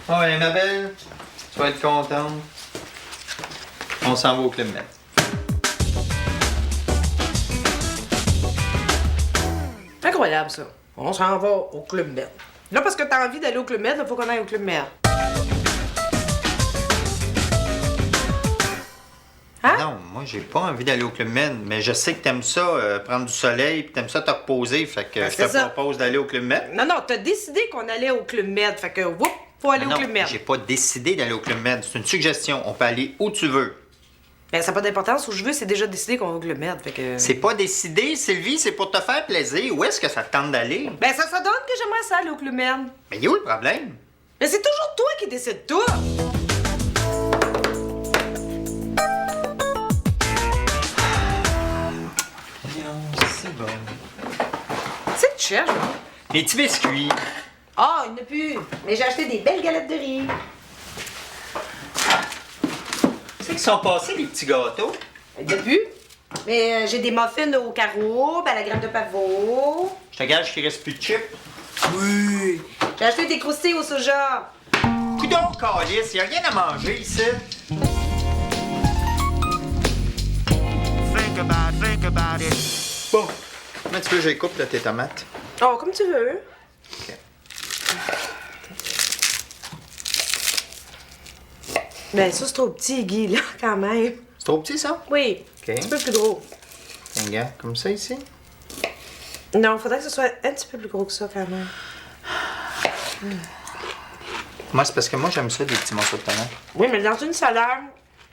Ouais, ma belle, tu vas être contente. On s'en va au Club Med. Incroyable, ça. On s'en va au Club Med. Là, parce que t'as envie d'aller au Club Med, il faut qu'on aille au Club Med. Hein? Non, moi, j'ai pas envie d'aller au Club Med, mais je sais que t'aimes ça, prendre du soleil, puis t'aimes ça te reposer, fait que je te propose d'aller au Club Med. Non, t'as décidé qu'on allait au Club Med, fait que, whoop, faut aller au Club Med. J'ai pas décidé d'aller au Club Med, c'est une suggestion. On peut aller où tu veux. Ben, ça n'a pas d'importance. Où je veux, c'est déjà décidé qu'on va au Club Med, fait que... C'est pas décidé, Sylvie, c'est pour te faire plaisir. Où est-ce que ça te tente d'aller? Ben, ça donne que j'aimerais ça aller au Club Med. Mais il est où le problème? Mais c'est toujours toi qui décides tout. C'est bon. C'est que tu cherches, hein? Les petits biscuits. Ah, il n'y en a plus. Mais j'ai acheté des belles galettes de riz. C'est qu'ils sont passés, les petits gâteaux. Il n'y en a plus. Mais j'ai des muffins au carreau, ben, à la graine de pavot. Je te gage qu'il reste plus de chips. Oui. J'ai acheté des croustilles au soja. Coudon, calice, y a rien à manger ici. Think about it. Bon. Comment tu veux que je les coupe, là, tes tomates? Oh, comme tu veux. OK. Ben, ça, c'est trop petit, Guy, là, quand même. C'est trop petit, ça? Oui. OK. Un petit peu plus gros. Regarde, comme ça, ici. Non, faudrait que ce soit un petit peu plus gros que ça, quand même. Moi, c'est parce que moi, j'aime ça, des petits morceaux de tomates. Oui, mais dans une salade,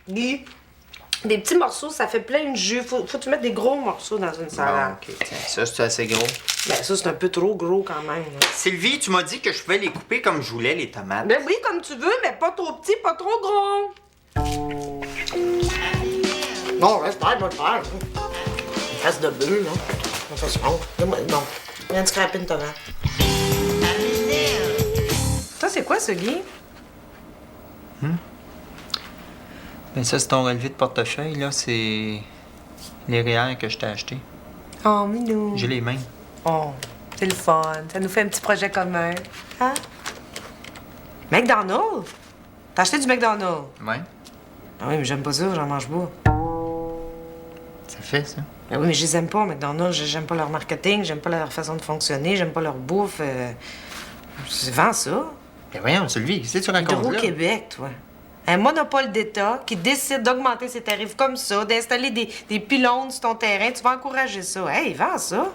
Guy, des petits morceaux, ça fait plein de jus. Faut que tu mettes des gros morceaux dans une salade. Bon, OK, tiens. Ça, c'est assez gros. Ben, ça, c'est un peu trop gros, quand même. Là. Sylvie, tu m'as dit que je pouvais les couper comme je voulais, les tomates. Ben oui, comme tu veux, mais pas trop petit, pas trop gros. Non, reste pas, moi, faire. Une face de bœuf, là. Ça se mange. Non, il y a une scrapée de tomate. Ça, c'est quoi, ce Guy? Ben ça, c'est ton relevé de portefeuille, là. C'est les REER que je t'ai achetés. Oh, minou. J'ai les mêmes. Oh, c'est le fun. Ça nous fait un petit projet commun. Hein? McDonald's? T'as acheté du McDonald's? Ouais. Ah oui, mais j'aime pas ça, j'en mange pas. Ça fait, ça. Ben oui, mais je les aime pas, McDonald's. J'aime pas leur marketing, j'aime pas leur façon de fonctionner, j'aime pas leur bouffe. C'est vend ça. Ben voyons, Sylvie, qu'est-ce que tu racontes là? Hydro-Québec, toi. Un monopole d'État qui décide d'augmenter ses tarifs comme ça, d'installer des pylônes sur ton terrain, tu vas encourager ça. Hey, vends ça.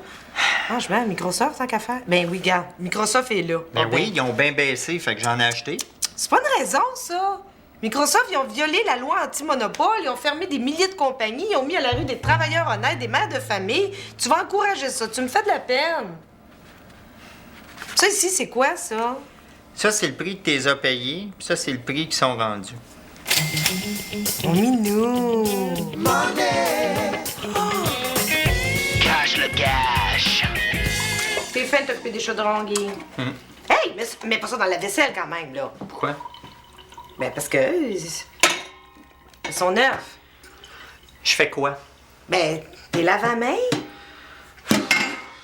Franchement, Microsoft, tant qu'à faire. Ben oui, gars, Microsoft est là. Ben oui, ils ont bien baissé, fait que j'en ai acheté. C'est pas une raison, ça. Microsoft, ils ont violé la loi anti-monopole, ils ont fermé des milliers de compagnies, ils ont mis à la rue des travailleurs honnêtes, des mères de famille. Tu vas encourager ça, tu me fais de la peine. Ça ici, c'est quoi, ça? Ça, c'est le prix que tu les as payés, puis ça, c'est le prix qu'ils sont rendus. Oh, minou! Cache le cash. T'es fin de t'occuper des chaudrons, Guy. Hey, mais pas ça dans la vaisselle, quand même, là. Pourquoi? Ben, parce que... Ils sont neufs. Je fais quoi? Ben, t'es lavé à main?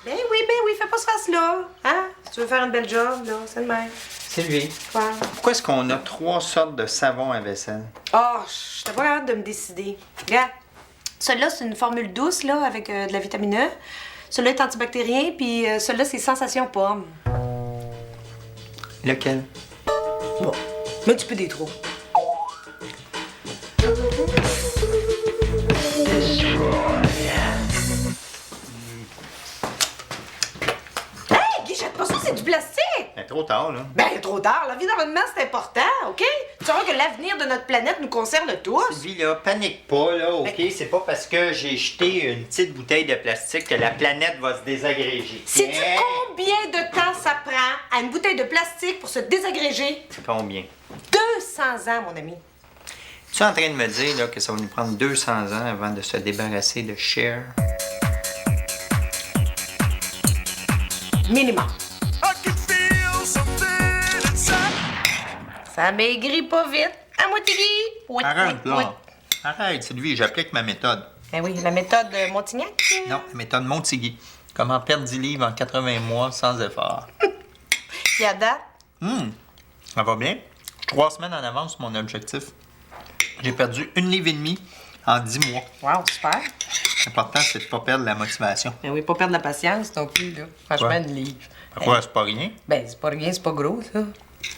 Ben oui, fais pas ce face-là. Hein? Si tu veux faire une belle job, là, c'est le même. Sylvie, Quoi? pourquoi est-ce qu'on a 3 sortes de savon à vaisselle? Oh, j'étais pas capable de me décider. Regarde, celui-là, c'est une formule douce, là, avec de la vitamine E. Celui-là est antibactérien, puis celui-là, c'est sensation pomme. Lequel? Bon, mais tu peux des trous. Hey, Guy, jette pas ça, c'est du plastique! Ben, trop tard, là. Ben, trop tard. L'environnement, c'est important, OK? Tu sauras que l'avenir de notre planète nous concerne tous. Sylvie, là, panique pas, là, OK? C'est pas parce que j'ai jeté une petite bouteille de plastique que la planète va se désagréger. Sais-tu combien de temps ça prend à une bouteille de plastique pour se désagréger? Combien? 200 ans, mon ami. Tu es en train de me dire là, que ça va nous prendre 200 ans avant de se débarrasser de Cher? Minimum. I can feel something inside. Ça maigrit pas vite. À moitié. Oui, Arrête, oui, là. oui. Arrête, Sylvie, j'applique ma méthode. Ben oui, la méthode Montignac. Non, la méthode Montigui. Comment perdre 10 livres en 80 mois sans effort. Puis à date, Ça va bien? 3 semaines en avance sur mon objectif. J'ai perdu 1,5 livre en 10 mois. Wow, super. L'important, c'est de ne pas perdre la motivation. Ben oui, pas perdre la patience non plus, là. Franchement, Ouais. une livre. Pourquoi? C'est pas rien. Ben, c'est pas rien, c'est pas gros, ça.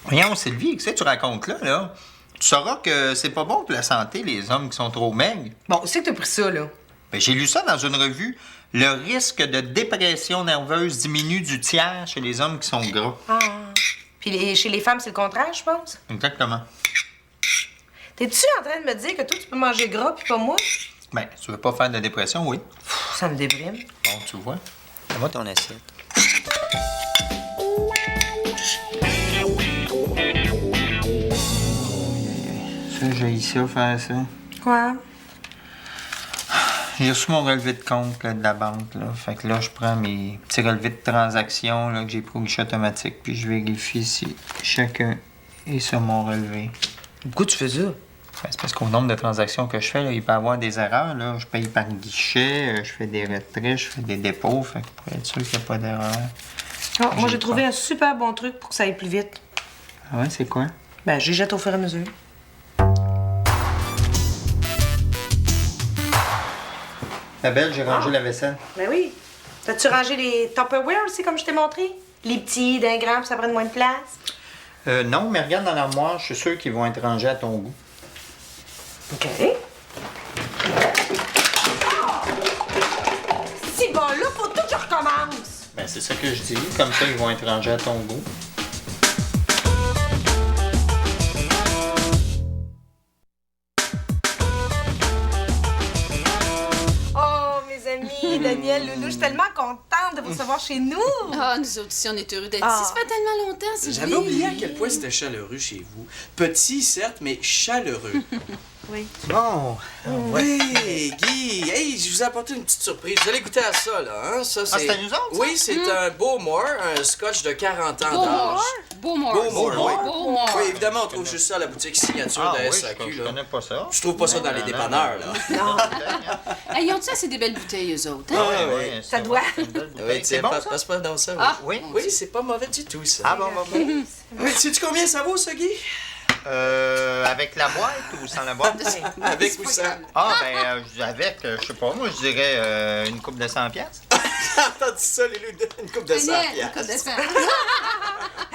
Voyons, Sylvie, qu'est-ce que tu racontes là? Tu sauras que c'est pas bon pour la santé, les hommes qui sont trop maigres. Bon, où c'est que t'as pris ça, là? Ben, j'ai lu ça dans une revue. Le risque de dépression nerveuse diminue du tiers chez les hommes qui sont gras. Ah. Puis chez les femmes, c'est le contraire, je pense. Exactement. T'es-tu en train de me dire que toi, tu peux manger gras puis pas moi? Ben, tu veux pas faire de dépression, oui. Pff, ça me déprime. Bon, tu vois. Donne-moi ton assiette. Ça, j'ai ça, faire ça. Quoi? J'ai reçu mon relevé de compte là, de la banque. Là. Fait que là, je prends mes petits relevés de transaction là, que j'ai pris au guichet automatique, puis je vérifie si chacun est sur mon relevé. Pourquoi tu fais ça? Ben, c'est parce qu'au nombre de transactions que je fais, là, il peut y avoir des erreurs. Là. Je paye par guichet, je fais des retraits, je fais des dépôts. Fait que pour être sûr qu'il n'y a pas d'erreur. Oh, moi, j'ai trouvé un super bon truc pour que ça aille plus vite. Ah ouais, c'est quoi? Ben, j'y jette au fur et à mesure. La belle, j'ai rangé la vaisselle. Ben oui. T'as-tu rangé les Tupperware aussi, comme je t'ai montré? Les petits d'un gramme, ça prend moins de place? Non, mais regarde dans l'armoire, je suis sûr qu'ils vont être rangés à ton goût. OK. Si bon, là, faut tout que je recommence. Ben, c'est ça que je dis. Comme ça, ils vont être rangés à ton goût. Oh, mes amis, Daniel, Loulou, je suis tellement contente de vous recevoir chez nous. Ah, nous autres aussi, on est heureux d'être Ah. ici. Ça fait tellement longtemps, c'est J'avais oublié à quel point c'était chaleureux chez vous. Petit, certes, mais chaleureux. Oui. Bon. Hey, Guy! Hey, je vous ai apporté une petite surprise. Vous allez goûter à ça, là, hein? Ça, c'est... c'est à nous autres, ça? Oui, c'est un Bowmore, un scotch de 40 ans Beaumore. d'âge. Beaumore. Beaumore, oui. Beaumore. Oui, évidemment, on trouve juste ça à la boutique signature Ah de oui, SAQ, je là. connais pas ça. Je trouve pas ça dans les dépanneurs, là. Non. Hey, ils ont-tu assez des belles bouteilles, eux autres? Hein? Ah, oui. Ouais, Ça c'est doit. vrai, c'est une belle bouteille. Oui, C'est bon, ça? passe pas dans ça, oui. Ah, Oui. Oui, c'est pas mauvais du tout, ça. Ah bon, bon, bon. Oui, sais-tu combien ça vaut, ça, Guy? Avec la boîte ou sans la boîte? Avec ou sans? Ah, ben, avec, je sais pas, moi, je dirais une coupe de 100 piastres. T'as dit ça, les loups, une coupe de 100 Daniel, une coupe de piastres. 100.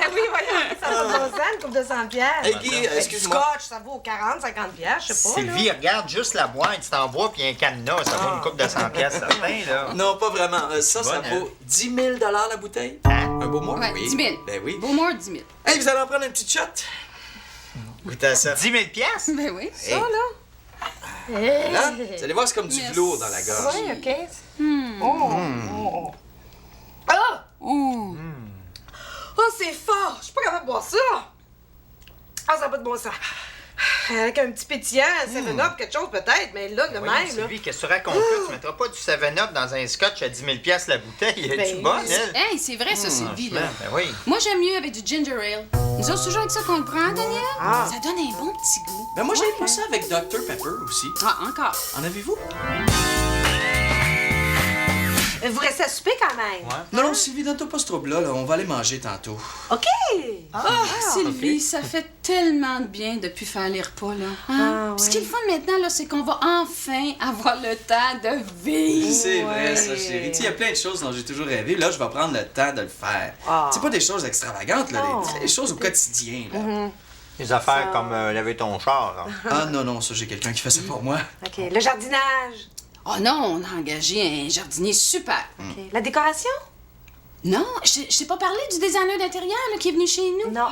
Ah oui, voyons, ça vaut 200, une coupe de 100 piastres. Hey, Guy, Du excuse-moi. scotch, ça vaut 40, 50 piastres, je sais pas, Sylvie, là. regarde juste la boîte, c'est en bois, puis un cadenas, ça vaut une coupe de 100 piastres, certain, là. Non, pas vraiment. Ça Bonne, vaut 10 000 la bouteille. Hein? Un beau mot? Ouais, Oui. 10 000. Ben oui. Beaumore, 10 000. Hey, vous allez en prendre une petite shot? Goûtez à ça. 10 000 piastres? Ben oui. Hey, là, vous allez voir, c'est comme du Merci. velours dans la gorge. Oui, OK. Oh! Ah! Ouh. Oh, c'est fort! Je suis pas capable de boire ça! Ah, ça n'a pas de bon sens. Avec un petit pétillant, un 7-Up, quelque chose peut-être, mais là, de Voyons, même, là. Sylvie, qu'est-ce que tu racontes là? Tu mettras pas du 7-Up dans un scotch à 10 000 piastres la bouteille. Ben, Es-tu bonne, elle? Hey, c'est vrai, ça, Sylvie, là. Ben oui. Moi, j'aime mieux avec du ginger ale. Nous autres, c'est toujours avec ça qu'on le prend, Daniel. Ah. Ça donne un bon petit goût. Ben moi, j'avais pas ça avec Dr Pepper aussi. Ah, encore. En avez-vous? Vous restez à souper quand même. Non, non, Sylvie, donne-toi pas ce trouble-là. Là. On va aller manger tantôt. OK! Ah, Sylvie, ça fait tellement de bien de plus faire les repas, là. Hein? Ah, Ce ouais. qui est le fun maintenant, là, c'est qu'on va enfin avoir le temps de vivre. C'est vrai, Ouais. ça, chérie. Tu sais, il y a plein de choses dont j'ai toujours rêvé. Là, je vais prendre le temps de le faire. Ah. C'est pas des choses extravagantes, là. Non. Des choses au quotidien, là. Les affaires comme laver ton char. hein. Ah non, non, ça, j'ai quelqu'un qui fait ça pour moi. OK. Le jardinage. Oh non, on a engagé un jardinier super. OK. La décoration? Non, je t'ai pas parlé du designer d'intérieur là, qui est venu chez nous. Non.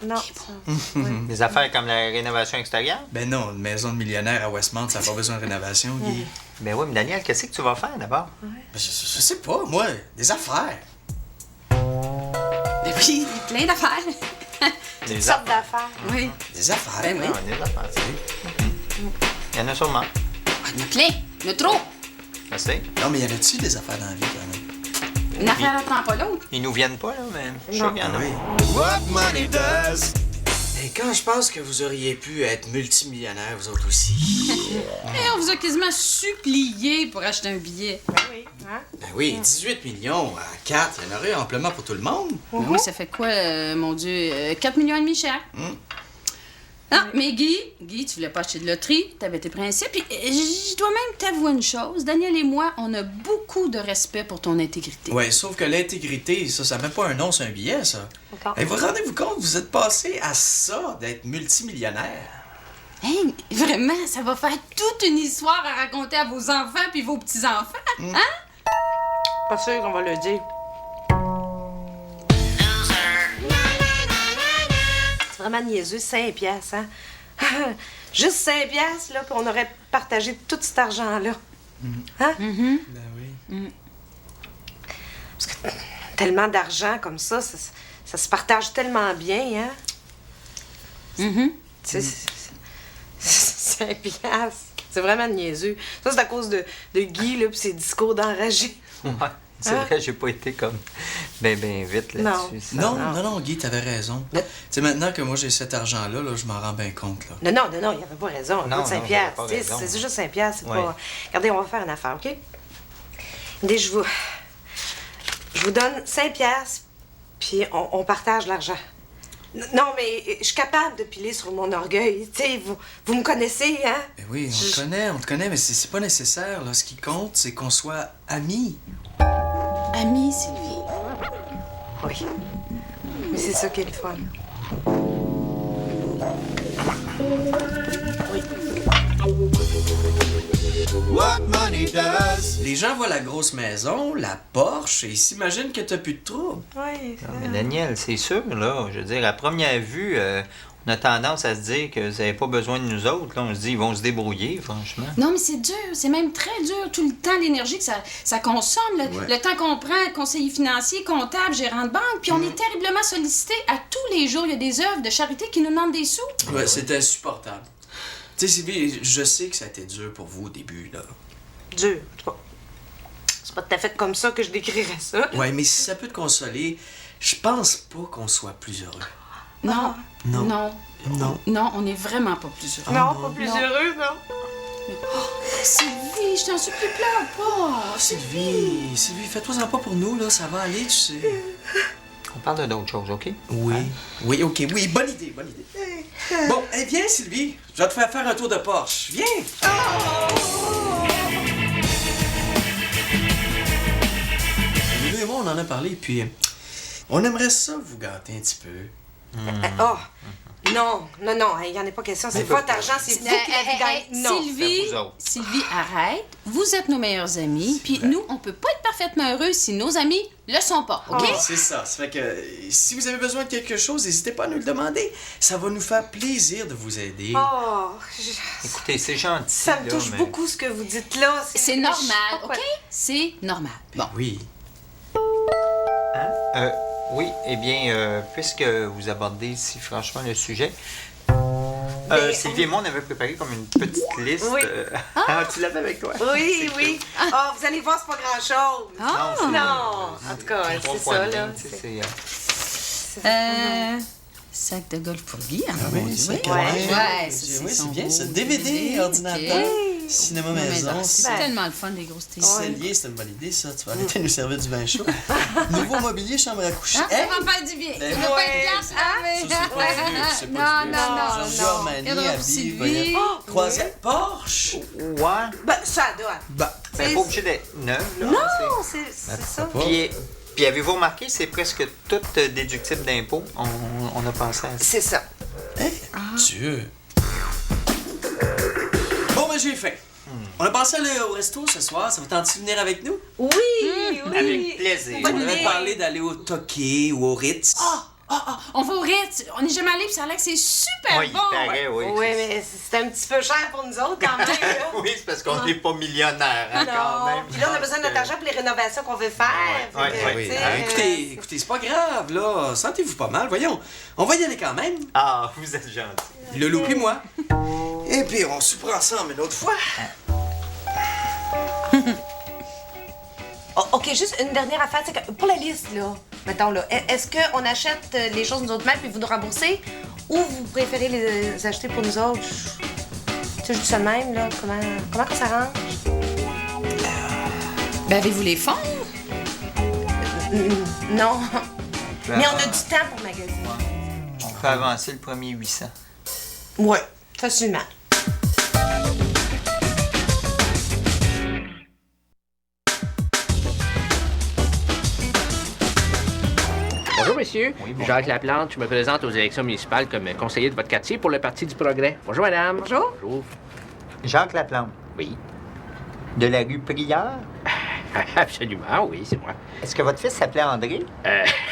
non. ça. Des affaires comme la rénovation extérieure. Ben non, une maison de millionnaire à Westmount, ça n'a pas besoin de rénovation, Guy. Ben oui, mais Daniel, qu'est-ce que tu vas faire d'abord? Ben, je sais pas, moi, des affaires. Ben oui, plein d'affaires. Des Une sorte d'affaires. Oui. Des affaires. Ben oui. Ah, des affaires. Il y en a sûrement. Ah, il y en a plein. Il y en a trop. Je sais. Non, mais y en a-tu des affaires dans la vie, quand même? Une affaire n'attend pas l'autre. Ils nous viennent pas, là, mais je suis sûr qu'il y en a. Oui. What money does. Et quand je pense que vous auriez pu être multimillionnaire, vous autres aussi. Et on vous a quasiment supplié pour acheter un billet. Ben oui. Hein? Ben oui, 18 millions à 4, il y en aurait amplement pour tout le monde. Ben oui, ça fait quoi, mon Dieu? 4 millions et demi cher. Ah, mais Guy, tu voulais pas acheter de loterie, t'avais tes principes, puis je dois même t'avouer une chose. Daniel et moi, on a beaucoup de respect pour ton intégrité. Ouais, sauf que l'intégrité, ça met pas un nom sur un billet, ça. D'accord. Et vous rendez-vous compte, vous êtes passé à ça, d'être multimillionnaire. Hey, vraiment, ça va faire toute une histoire à raconter à vos enfants puis vos petits-enfants, hein? Pas sûr qu'on va le dire. C'est vraiment niaiseux, 5 piastres, hein? Juste 5 piastres, là, puis on aurait partagé tout cet argent-là. Hein? Ben oui. Parce que tellement d'argent comme ça se partage tellement bien, hein? Tu sais, 5 piastres. C'est vraiment niaiseux. Ça, c'est à cause de Guy, là, puis ses discours d'enragé. Ouais, c'est vrai, j'ai pas été comme ben vite là-dessus. ça. Non, Guy, t'avais raison. Tu sais, maintenant que moi j'ai cet argent-là, là, je m'en rends bien compte, là. Non, il avait pas raison. Non, Pas de 5 non, piastres. j'avais pas Tu sais, raison. c'est juste 5 piastres, c'est Ouais. pas... Regardez, on va faire une affaire, OK? Regardez, je vous donne 5 piastres, puis on partage l'argent. Non, mais je suis capable de piler sur mon orgueil. Tu sais, vous me connaissez, hein? Ben oui, on te connaît, mais c'est pas nécessaire, là. Ce qui compte, c'est qu'on soit amis. Amie, Sylvie. Oui. Mais c'est ça qui est le fun. What money does. Les gens voient la grosse maison, la Porsche, et ils s'imaginent que t'as plus de troubles. Oui, Non, mais Daniel, c'est sûr, là. Je veux dire, à première vue, on a tendance à se dire que vous n'avez pas besoin de nous autres. Là, on se dit, ils vont se débrouiller, franchement. Non, mais c'est dur, c'est même très dur. Tout le temps, l'énergie que ça consomme, le temps qu'on prend, conseiller financier, comptable, gérant de banque, puis on est terriblement sollicité à tous les jours. Il y a des œuvres de charité qui nous demandent des sous. Ouais, c'est insupportable. Tu sais, Sylvie, je sais que ça a été dur pour vous au début, là. dur. C'est pas tout à fait comme ça que je décrirais ça. Ouais, mais si ça peut te consoler, je pense pas qu'on soit plus heureux. Non, Non. non, Non. non, on n'est vraiment pas plus heureux. Non, pas plus heureux, non. Sylvie, je t'en supplie, pleure pas. Sylvie, fais-toi-en pas pour nous, là, ça va aller, tu sais. On parle d'autres choses, OK? Oui. Oui, OK, oui, bonne idée. Bon, viens, Sylvie, je vais te faire un tour de Porsche. Viens! Nous et moi, on en a parlé, puis on aimerait ça vous gâter un petit peu. Oh, non, il n'y en a pas question. C'est votre argent, c'est vous qui l'avez gagné. Non. Sylvie, c'est vous autres. Sylvie, arrête. Vous êtes nos meilleurs amis, puis nous, on peut pas être parfaitement heureux si nos amis le sont pas, OK? Oui, c'est ça. Ça fait que si vous avez besoin de quelque chose, n'hésitez pas à nous le demander. Ça va nous faire plaisir de vous aider. Oh, Écoutez, c'est gentil. ça me là, touche mais- beaucoup ce que vous dites là. C'est je sais normal, pas OK? quoi- C'est normal. Bon. Oui. Oui, eh bien, puisque vous abordez si franchement le sujet, Mais Sylvie et moi, on avait préparé comme une petite liste. Oui. Tu l'avais avec toi? Oui. Oh, vous allez voir, c'est pas grand-chose. Ah! Non, en tout cas, Trois c'est points ça, de là. ligne, tu sais, c'est, Sac de golf pour Guy, hein, Ah mon oui, Dieu. c'est Oui. correct. Ouais, ça, Oui, son c'est bien ça. beau DVD, ordinateur, cinéma maison. C'est Ben. tellement le fun, des grosses télé. Cellier, c'est une bonne idée, ça. Tu vas arrêter de nous servir du vin chaud. Nouveau mobilier, chambre à coucher. Hein? Hey! Ça va faire du bien. Ben Ça va pas ouais, être plate, hein, mais... Ça, c'est pas du luxe, c'est pas du luxe. Non. Giorgio Armani, Et donc, habillé, Sylvie. voyez. Oh, Croisette Porsche. Ouais. Ben, ça doit. Bah, Ben, pas obligé d'être neuf, là. Non, c'est ça. Puis avez-vous remarqué, c'est presque tout déductible d'impôts. On a pensé à ça. C'est ça. Dieu. Bon, ben, j'ai faim. On a pensé aller au resto ce soir. Ça vous tente de venir avec nous? Oui. Avec plaisir. On Bonne avait idée. parlé d'aller au Toqué ou au Ritz. On va au Ritz. On n'est jamais allé, puis ça a l'air que c'est super Oui, il bon. paraît, oui. Oui, mais c'est un petit peu cher pour nous autres, quand même. Là. Oui, c'est parce qu'on n'est pas millionnaire, hein, quand Non. même. Puis là, on a besoin de notre argent pour les rénovations qu'on veut faire. Ouais, Fait que, ouais, Oui, tu sais, écoutez, c'est pas grave, là. Sentez-vous pas mal, voyons. On va y aller quand même. Ah, vous êtes gentil. Le loup et moi. Et puis, on soupera ensemble une autre fois. Oh, OK, juste une dernière affaire. C'est que pour la liste, là, mettons, là, est-ce qu'on achète les choses nous autres mêmes puis vous nous remboursez ou vous préférez les acheter pour nous autres? Tu sais, je dis ça de même, là. Comment qu'on s'arrange? Ben, avez-vous les fonds? Non. peut Mais on a avancer. du temps pour magasiner. On peut avancer le premier 800. Ouais, facilement. Bonjour, messieurs. Jacques Laplante, je me présente aux élections municipales comme conseiller de votre quartier pour le Parti du Progrès. Bonjour, madame. Bonjour. Bonjour. Jacques Laplante, Oui. de la rue Prieur. Absolument, oui, c'est moi. Est-ce que votre fils s'appelait André?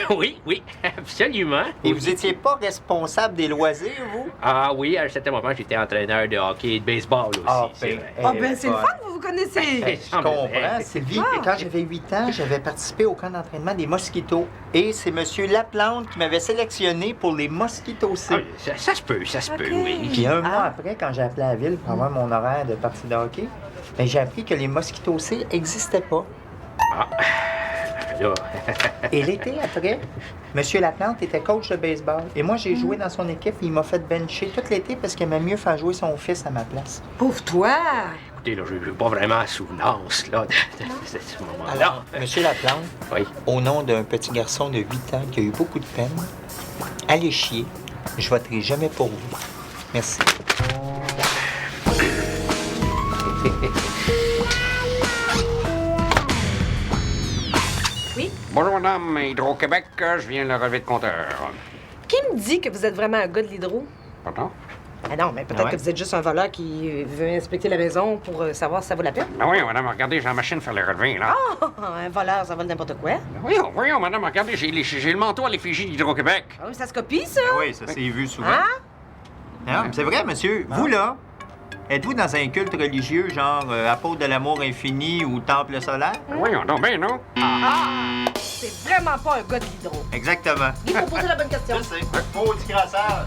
Oui, absolument. Et vous étiez pas responsable des loisirs, vous? Ah oui, à un certain moment, j'étais entraîneur de hockey et de baseball aussi. c'est vrai. Ah, ben, c'est le fun, vous vous connaissez. Je comprends, Sylvie. Quand j'avais 8 ans, j'avais participé au camp d'entraînement des Mosquitos. Et c'est M. Laplante qui m'avait sélectionné pour les Mosquitos C. Ah, ça se peut, oui. Puis un mois après, quand j'ai appelé la ville pour avoir mon horaire de partie de hockey, ben, j'ai appris que les Mosquitos C n'existaient pas. Là, Et l'été après, M. Laplante était coach de baseball. Et moi, j'ai joué dans son équipe et il m'a fait bencher tout l'été parce qu'il aimait mieux faire jouer son fils à ma place. Pauvre toi. écoutez, là, je n'ai pas vraiment souvenance, là, de ce moment-là. Alors, M. Laplante, Oui. au nom d'un petit garçon de 8 ans qui a eu beaucoup de peine, allez chier. Je voterai jamais pour vous. Merci. Bonjour, madame. Hydro-Québec, je viens de le relever de compteur. Qui me dit que vous êtes vraiment un gars de l'hydro? Pardon? Ah non, mais peut-être Ouais. que vous êtes juste un voleur qui veut inspecter la maison pour savoir si ça vaut la peine. Ben oui, madame, regardez, j'ai la machine faire les relevés, là. Un voleur, ça vole n'importe quoi. Ben voyons, madame, regardez, j'ai le manteau à l'effigie d'Hydro-Québec. Ah oui, ça se copie, ça? Oui, ça s'est vu souvent. Hein? Non, mais c'est vrai, monsieur. Vous, là, êtes-vous dans un culte religieux, genre apôtre de l'amour infini ou temple solaire? Ben voyons donc, ben non. C'est vraiment pas un gars de l'hydro. Exactement. Il faut poser la bonne question. Je sais. Maudit crasseur.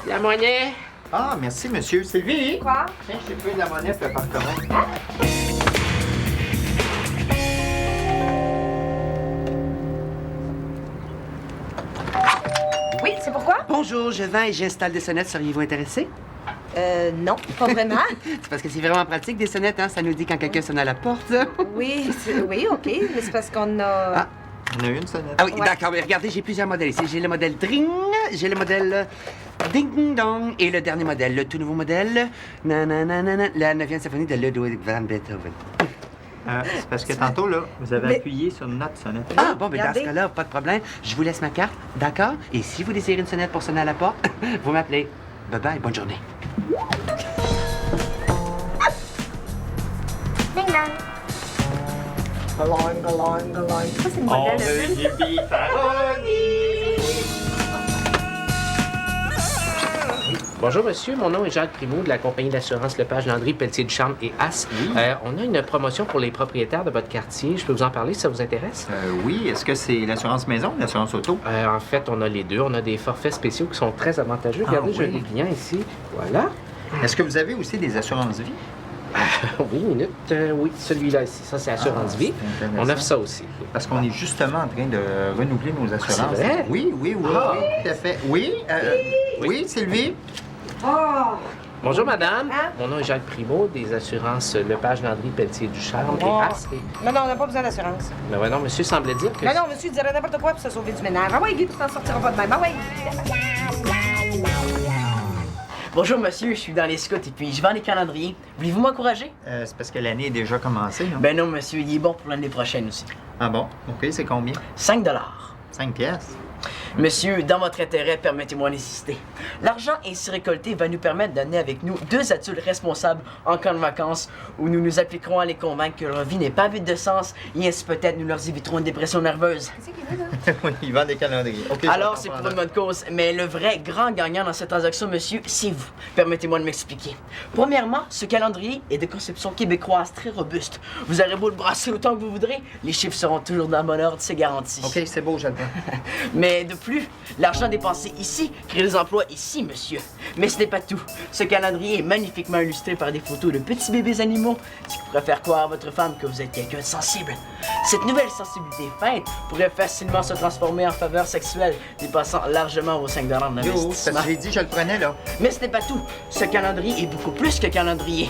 La monnaie? Ah, merci, monsieur. Sylvie? Quoi? Tiens, je t'ai pris de la monnaie pour le parcours. Oui, c'est pourquoi? Bonjour, je vends et j'installe des sonnettes. Seriez-vous intéressé? Non, pas vraiment. C'est parce que c'est vraiment pratique, des sonnettes, hein? Ça nous dit quand quelqu'un sonne à la porte. Oui, oui, OK, mais c'est parce qu'on a... Ah. On a eu une sonnette. Ah oui, Ouais. d'accord, mais regardez, j'ai plusieurs modèles ici. J'ai le modèle Dring, j'ai le modèle Ding Dong et le dernier modèle, le tout nouveau modèle, la 9e symphonie de Ludwig van Beethoven. C'est parce que tantôt, là, vous avez Mais- appuyé sur notre sonnette. Ah, bon, mais dans Regardez. ce cas-là, pas de problème. Je vous laisse ma carte, d'accord? Et si vous désirez une sonnette pour sonner à la porte, vous m'appelez. Bye-bye, bonne journée. Ça, c'est le On modèle. veut du Bonjour, monsieur. Mon nom est Jacques Primo de la compagnie d'assurance Lepage Landry Pelletier Ducharme et As. On a une promotion pour les propriétaires de votre quartier. Je peux vous en parler si ça vous intéresse? Oui, est-ce que c'est l'assurance maison ou l'assurance auto? En fait, on a les deux. On a des forfaits spéciaux qui sont très avantageux. Regardez, Ah, je oui. les clients ici. Voilà. Est-ce que vous avez aussi des assurances vie? Oui, une minute. Oui, celui-là ici. Ça, c'est assurance vie. c'est intéressant. On offre ça aussi. Parce qu'on est justement en train de renouveler nos assurances. c'est vrai? Oui, tout à fait. Oui, oui, Sylvie? Bonjour, madame. Hein? Mon nom est Jacques Primo des assurances Lepage Landry Pelletier Ducharme Oh. et As. Non, non, on n'a pas besoin d'assurance. Mais ouais, non, monsieur semblait dire que... Non, non, monsieur dirait n'importe quoi pour se sauver du ménage. Ah ouais, Guy, tu t'en sortiras pas de même. Ah ouais. Bonjour monsieur, je suis dans les scouts et puis je vends des calendriers. Voulez-vous m'encourager? C'est parce que l'année est déjà commencée. Hein? Ben non monsieur, il est bon pour l'année prochaine aussi. Ah bon? OK, c'est combien? 5 $. 5 piastres. Monsieur, dans votre intérêt, permettez-moi d'insister. L'argent ainsi récolté va nous permettre d'amener avec nous 2 adultes responsables en camp de vacances où nous nous appliquerons à les convaincre que leur vie n'est pas vide de sens et ainsi peut-être nous leur éviterons une dépression nerveuse. Oui, il vend des calendriers. OK, Alors, je c'est comprends. pour une bonne cause, mais le vrai grand gagnant dans cette transaction, monsieur, c'est vous. Permettez-moi de m'expliquer. Premièrement, ce calendrier est de conception québécoise très robuste. Vous aurez beau le brasser autant que vous voudrez, les chiffres seront toujours dans le bon ordre, c'est garanti. OK, c'est beau, j'attends. Mais de plus, l'argent dépensé ici crée des emplois ici, monsieur. Mais ce n'est pas tout. Ce calendrier est magnifiquement illustré par des photos de petits bébés animaux, ce qui pourrait faire croire à votre femme que vous êtes quelqu'un de sensible. Cette nouvelle sensibilité feinte pourrait facilement se transformer en faveur sexuelle, dépassant largement vos 5 $ Yo, parce d'investissement. que j'ai dit, je le prenais, là. Mais ce n'est pas tout. Ce calendrier est beaucoup plus que calendrier.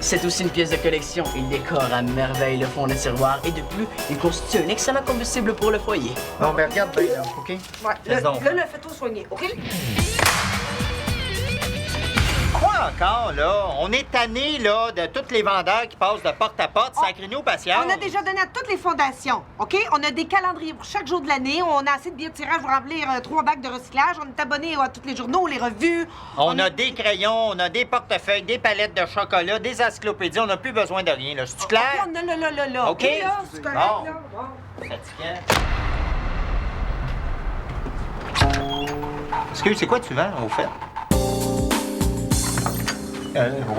C'est aussi une pièce de collection. Il décore à merveille le fond de tiroir et de plus, il constitue un excellent combustible pour le foyer. Bon, ben regarde bien, là, OK? Ouais, Fais donc. là, fais-toi soigner, OK? Quoi encore, là? On est tanné, là, de tous les vendeurs qui passent de porte à porte. Sacrez-nous patience. On a déjà donné à toutes les fondations, OK? On a des calendriers pour chaque jour de l'année. On a assez de billets de tirage pour remplir 3 bacs de recyclage. On est abonné à tous les journaux, les revues. On a des crayons, on a des portefeuilles, des palettes de chocolat, des encyclopédies. On n'a plus besoin de rien, là. C'est-tu clair? OK, là. OK. là, c'est correct, Bon. là. Bon. Fatigant. Excuse, c'est quoi tu vends, au fait?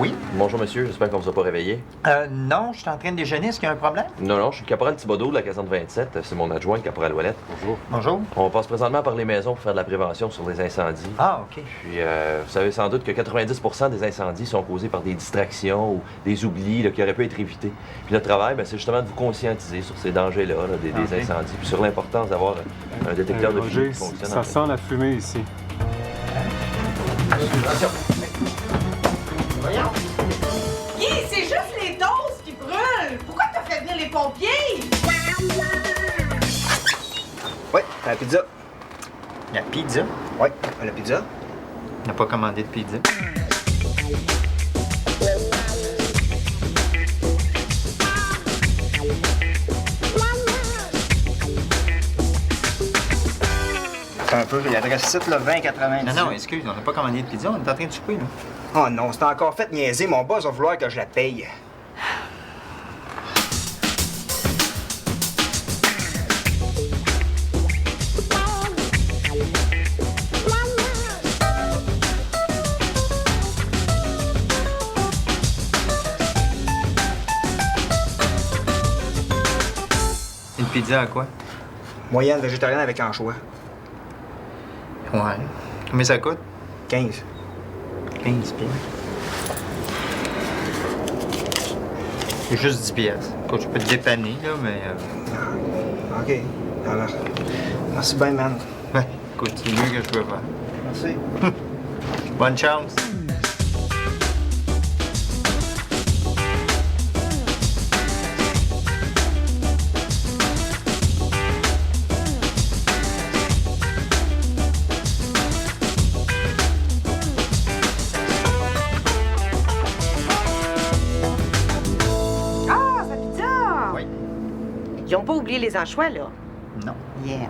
Oui. Bonjour, monsieur. J'espère qu'on vous a pas réveillé. Non, je suis en train de déjeuner. Est-ce qu'il y a un problème? Non, je suis le caporal Thibodeau de la caserne 27. C'est mon adjoint, le caporal Ouellette. Bonjour. Bonjour. On passe présentement par les maisons pour faire de la prévention sur les incendies. Ah, OK. Puis, vous savez sans doute que 90% des incendies sont causés par des distractions ou des oublis là, qui auraient pu être évités. Puis notre travail, c'est justement de vous conscientiser sur ces dangers-là, des incendies, puis sur l'importance d'avoir un détecteur de fumée qui fonctionne. Ça sent la fumée ici. Attention. Voyons. C'est juste les doses qui brûlent. Pourquoi t'as fait venir les pompiers? Ouais, la pizza. La pizza? Ouais, la pizza. On n'a pas commandé de pizza. Attends un peu, l'adresse site, là, 20,90. Non, excuse, on n'a pas commandé de pizza, on est en train de souper, là. Oh non, c'est encore fait niaiser. Mon boss va vouloir que je la paye. Une pizza à quoi? Moyenne végétarienne avec anchois. Ouais. Combien ça coûte? 15. 15 pièces. C'est juste 10 pièces. Écoute, je peux te dépanner, là, mais... OK. Alors, merci bien, man. Ouais, écoute, c'est mieux que je peux faire. Merci. Bonne chance. Ah, sa pizza! Oui. Ils ont pas oublié les anchois, là. Non. Yeah.